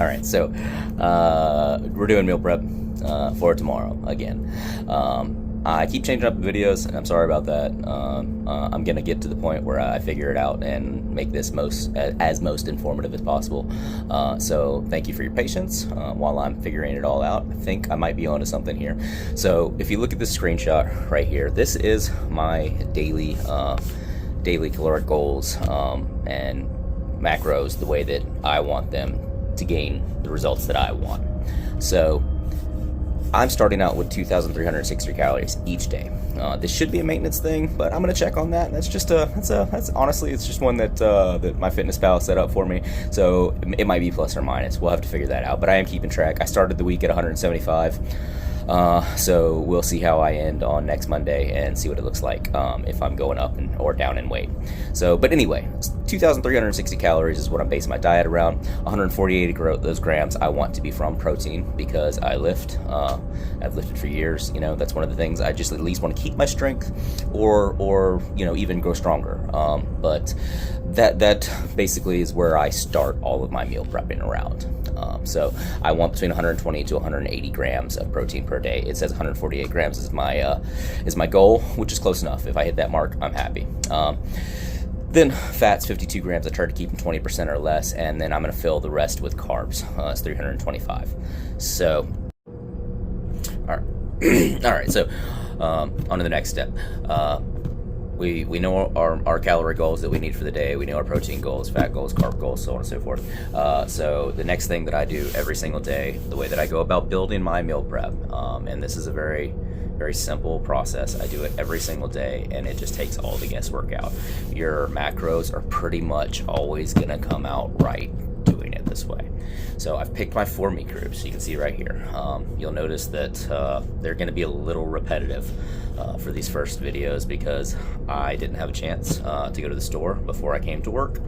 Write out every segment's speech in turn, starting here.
All right, so we're doing meal prep for tomorrow again. I keep changing up the videos, and I'm sorry about that. I'm gonna get to the point where I figure it out and make this most informative as possible. So thank you for your patience while I'm figuring it all out. I think I might be onto something here. So if you look at this screenshot right here, this is my daily caloric goals and macros the way that I want them to gain the results that I want. So I'm starting out with 2,360 calories each day. This should be a maintenance thing, but I'm gonna check on that. That's honestly, it's just one that that MyFitnessPal set up for me. So it might be plus or minus. We'll have to figure that out. But I am keeping track. I started the week at 175. So we'll see how I end on next Monday and see what it looks like if I'm going up or down in weight. So, but anyway, 2,360 calories is what I'm basing my diet around. 148 of those grams I want to be from protein because I lift. I've lifted for years. You know, that's one of the things I just at least want to keep my strength, or you know, even grow stronger. But that basically is where I start all of my meal prepping around. So I want between 120 to 180 grams of protein per day. It says 148 grams is my goal, which is close enough. If I hit that mark, I'm happy. Then fats, 52 grams. I try to keep them 20% or less, and then I'm going to fill the rest with carbs. It's 325. So, all right. All right. So, on to the next step. We know our calorie goals that we need for the day. We know our protein goals, fat goals, carb goals, so on and so forth. So the next thing that I do every single day, the way that I go about building my meal prep, and this is a very simple process. I do it every single day, and it just takes all the guesswork out. Your macros are pretty much always gonna come out right doing it this way. So I've picked my 4 meat groups. You can see right here. You'll notice that they're going to be a little repetitive for these first videos because I didn't have a chance to go to the store before I came to work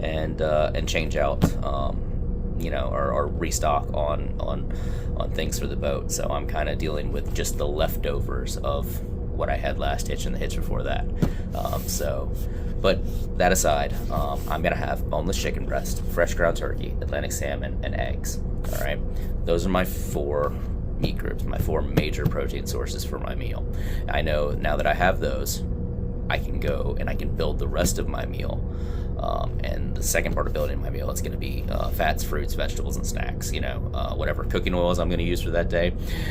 and change out, you know, or restock on things for the boat. So I'm kind of dealing with just the leftovers of what I had last hitch and the hitch before that. But that aside, I'm gonna have boneless chicken breast, fresh ground turkey, Atlantic salmon, and eggs. All right, those are my 4 meat groups, my 4 major protein sources for my meal. I know now that I have those, I can go and I can build the rest of my meal. And the second part of building my meal is going to be fats, fruits, vegetables, and snacks. You know, whatever cooking oils I'm going to use for that day,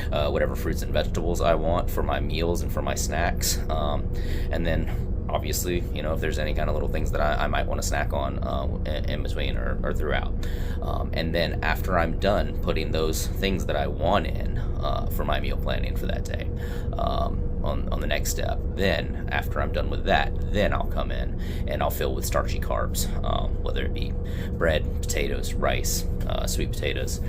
whatever fruits and vegetables I want for my meals and for my snacks, and then obviously, you know, if there's any kind of little things that I might want to snack on in between or throughout. And then after I'm done putting those things that I want in for my meal planning for that day, on the next step, then after I'm done with that, then I'll come in and I'll fill with starchy carbs, whether it be bread, potatoes, rice, sweet potatoes.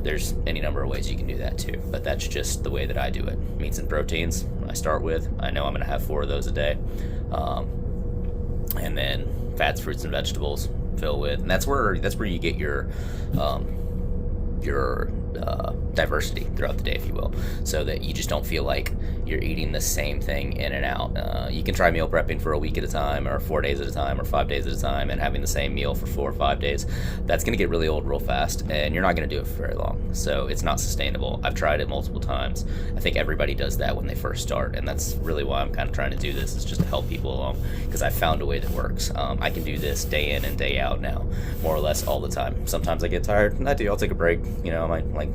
There's any number of ways you can do that too, but that's just the way that I do it. Meats and proteins I start with. I know I'm going to have 4 of those a day, and then fats, fruits, and vegetables fill with, and that's where you get your diversity throughout the day, if you will, so that you just don't feel like you're eating the same thing in and out. You can try meal prepping for a week at a time, or 4 days at a time, or 5 days at a time, and having the same meal for 4 or 5 days. That's going to get really old real fast, and you're not going to do it for very long. So it's not sustainable. I've tried it multiple times. I think everybody does that when they first start, and that's really why I'm kind of trying to do this, is just to help people along, because I found a way that works. I can do this day in and day out now, more or less all the time. Sometimes I get tired, and I'll take a break. You know, like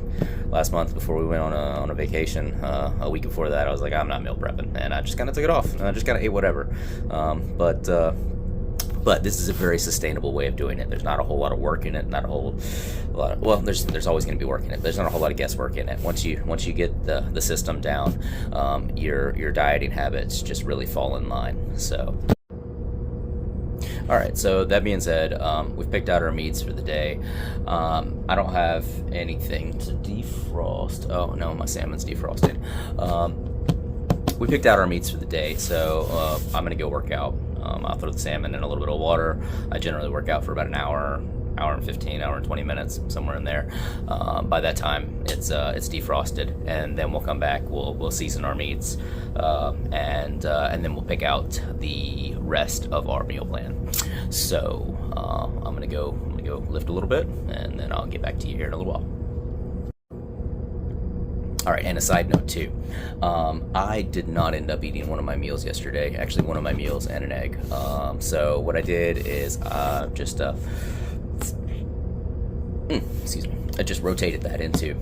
last month before we went on a vacation, a week before that, I was like, I'm not meal prepping, and I just kind of took it off, and I just kind of ate whatever. But this is a very sustainable way of doing it. There's not a whole lot of work in it, not a whole lot of, well, there's always going to be work in it, but there's not a whole lot of guesswork in it. Once you get the system down, your dieting habits just really fall in line. So. All right, so that being said, we've picked out our meats for the day. I don't have anything to defrost. Oh no, my salmon's defrosted. We picked out our meats for the day, so I'm gonna go work out. I'll throw the salmon in a little bit of water. I generally work out for about an hour and 15, hour and 20 minutes, somewhere in there. By that time, it's defrosted, and then we'll come back. We'll season our meats, and then we'll pick out the rest of our meal plan. So I'm gonna go gonna go lift a little bit, and then I'll get back to you here in a little while. All right, and a side note too, I did not end up eating one of my meals yesterday. Actually, one of my meals and an egg. So what I did is excuse me, I just rotated that into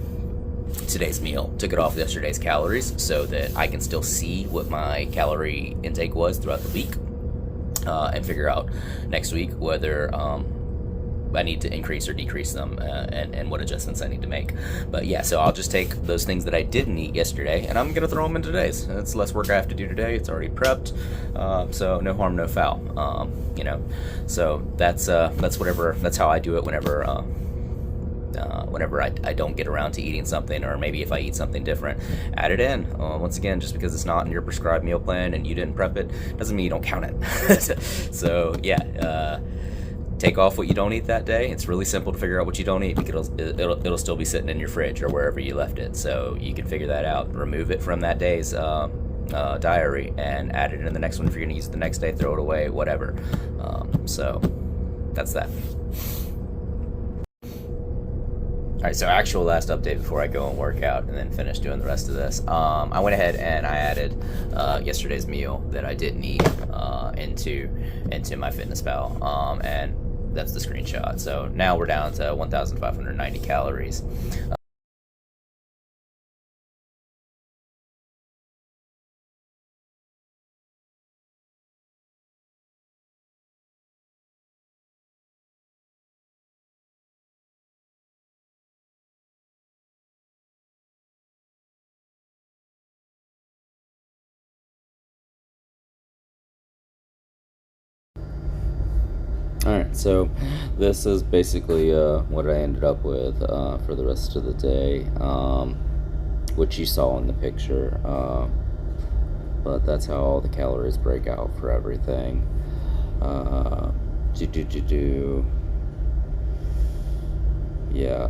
today's meal. Took it off yesterday's calories so that I can still see what my calorie intake was throughout the week, and figure out next week whether I need to increase or decrease them, and what adjustments I need to make. But yeah, so I'll just take those things that I didn't eat yesterday, and I'm gonna throw them in today's. It's less work I have to do today. It's already prepped, so no harm, no foul. So that's how I do it whenever. Whenever I don't get around to eating something, or maybe if I eat something different, add it in. Once again, just because it's not in your prescribed meal plan and you didn't prep it, doesn't mean you don't count it. So yeah, take off what you don't eat that day. It's really simple to figure out what you don't eat, because it'll still be sitting in your fridge or wherever you left it. So you can figure that out. Remove it from that day's diary and add it in the next one. If you're going to use it the next day, throw it away, whatever. So that's that. All right, so actual last update before I go and work out and then finish doing the rest of this. I went ahead and I added yesterday's meal that I didn't eat into my FitnessPal, and that's the screenshot. So now we're down to 1,590 calories. Alright, so this is basically what I ended up with for the rest of the day, which you saw in the picture, but that's how all the calories break out for everything. Yeah,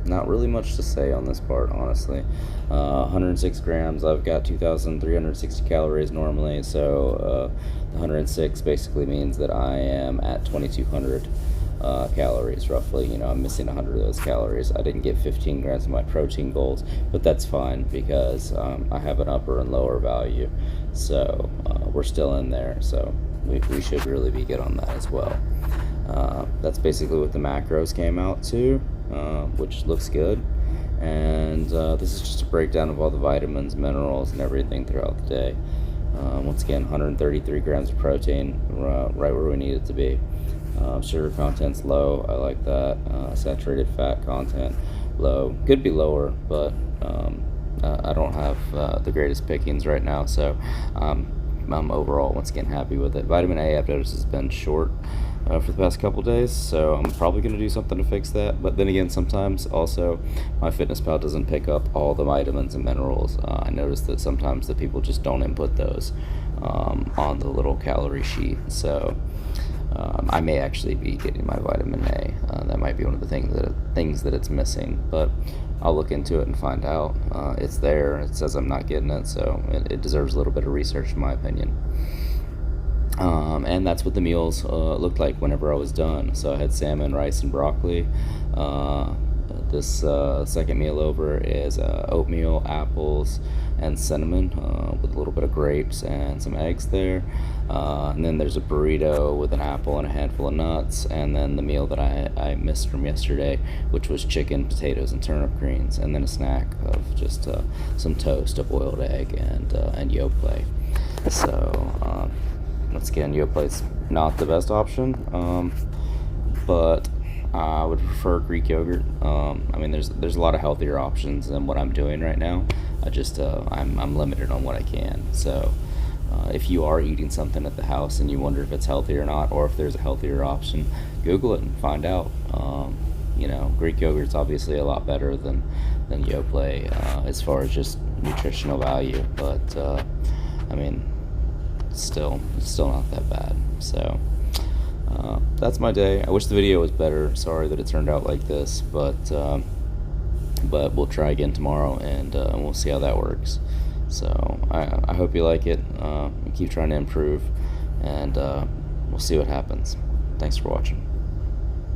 not really much to say on this part, honestly. 106 grams, I've got 2,360 calories normally, so the 106 basically means that I am at 2,200 calories, roughly. You know, I'm missing 100 of those calories. I didn't get 15 grams of my protein goals, but that's fine, because I have an upper and lower value, so we're still in there, so we should really be good on that as well. That's basically what the macros came out to, which looks good. And this is just a breakdown of all the vitamins, minerals, and everything throughout the day. Once again, 133 grams of protein, right where we need it to be. Sugar content's low, I like that. Saturated fat content, low. Could be lower, but I don't have the greatest pickings right now, so I'm overall, once again, happy with it. Vitamin A, I've noticed, has been short for the past couple days, so I'm probably going to do something to fix that. But then again, sometimes also my FitnessPal doesn't pick up all the vitamins and minerals. I noticed that sometimes the people just don't input those on the little calorie sheet, so I may actually be getting my vitamin A. That might be one of the things that it's missing, but I'll look into it and find out. It's there. It says I'm not getting it, so it deserves a little bit of research, in my opinion. And that's what the meals looked like whenever I was done. So I had salmon, rice, and broccoli. This second meal over is oatmeal, apples, and cinnamon with a little bit of grapes and some eggs there. And then there's a burrito with an apple and a handful of nuts. And then the meal that I missed from yesterday, which was chicken, potatoes, and turnip greens. And then a snack of just some toast, a boiled egg, and Yoplait. So once again, Yoplait's not the best option, but I would prefer Greek yogurt. I mean, there's a lot of healthier options than what I'm doing right now. I'm limited on what I can. So if you are eating something at the house and you wonder if it's healthy or not, or if there's a healthier option, Google it and find out. Greek yogurt's obviously a lot better than Yoplait as far as just nutritional value, but I mean, it's still not that bad. So that's my day. I wish the video was better. Sorry that it turned out like this, but we'll try again tomorrow, and we'll see how that works. So I hope you like it. Keep trying to improve, and we'll see what happens. Thanks for watching.